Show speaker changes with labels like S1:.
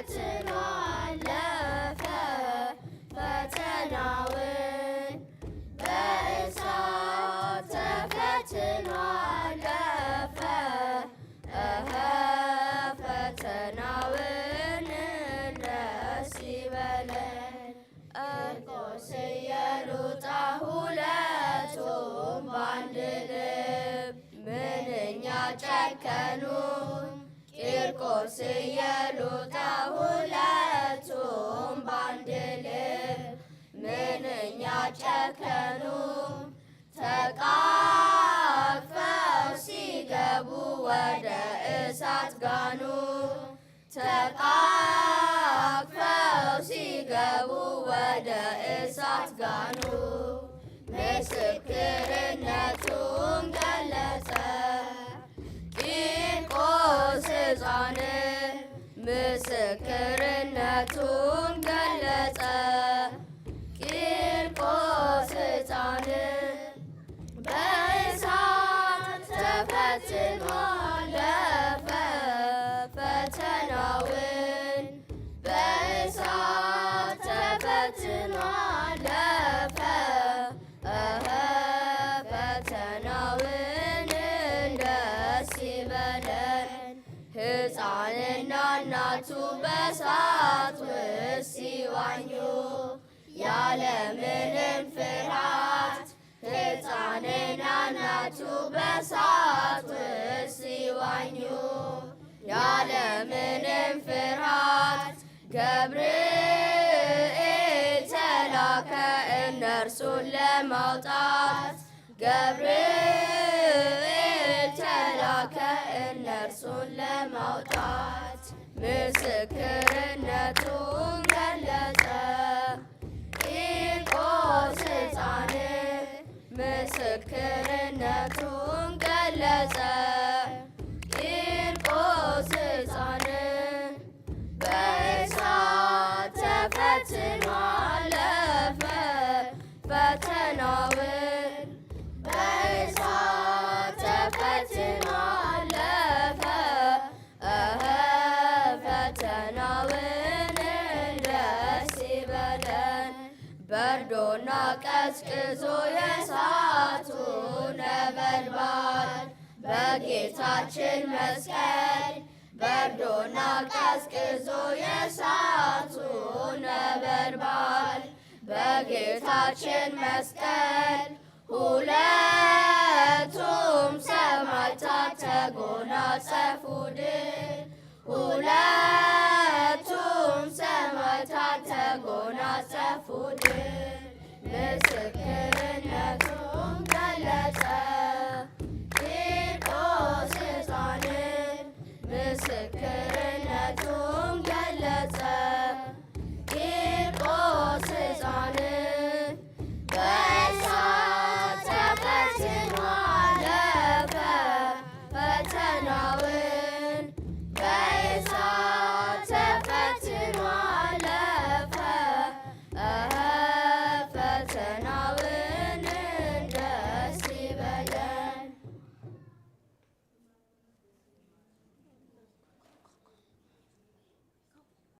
S1: ተፈትኖ አለፈ ፈተናውን በእሳት ተፈትኖ አለፈ ፈተናውን ደስ ይበለን። ቂርቆስ ኢየሉጣ ሁለቱም በአንድ ልብ ምንኛ ጨከኑ። ቂርቆስ ኢየሉጣ ሁለቱም በአንድ ልብ ምንኛ ጨከኑ። ተቃቅፈው ሲገቡ ወደ እሳት ጋኑ። ተቃቅፈው ሲገቡ ወደ እሳት ጋኑ። ምስክርነቱን ገለጸ ቂርቆስ ሕፃን ምስክርነቱን ገለጸ ቂርቆስ ሕፃን በእሳት ተፈትኖ አለፈ ፈተናውን በእሳት ተፈትኖ አለፈ ፈተናውን ደስ ይበለን። ሕፃንና እናቱ በእሳት ውስጥ ሲዋኙ ያለምንም ፍርሃት ሕፃንና እናቱ በእሳት ውስጥ ሲዋኙ ያለምንም ፍርሃት ገብርኤል ተላከ እነርሱን ለማውጣት። ገብርኤል ተላከ እነርሱን ለማውጣት። ምስክርነቱን ገለጸ ቂርቆስ ሕፃን ምስክርነቱን ገለጸ ቂርቆስ ሕፃን በእሳት ተፈትኖ አለፈ ፈተናውን በእሳት ተፈትኖ አለፈ ፈተናውን ደስ ይበለን። በርዶና ቀዝቅዞ የእሳቱ ነበልባል በጌታችን መስቀል በርዶና ቀዝቅዞ የእሳቱ ነበልባል በጌታችን መስቀል ሁለቱም ሰማዕታት ተጎናጸፉ ድል።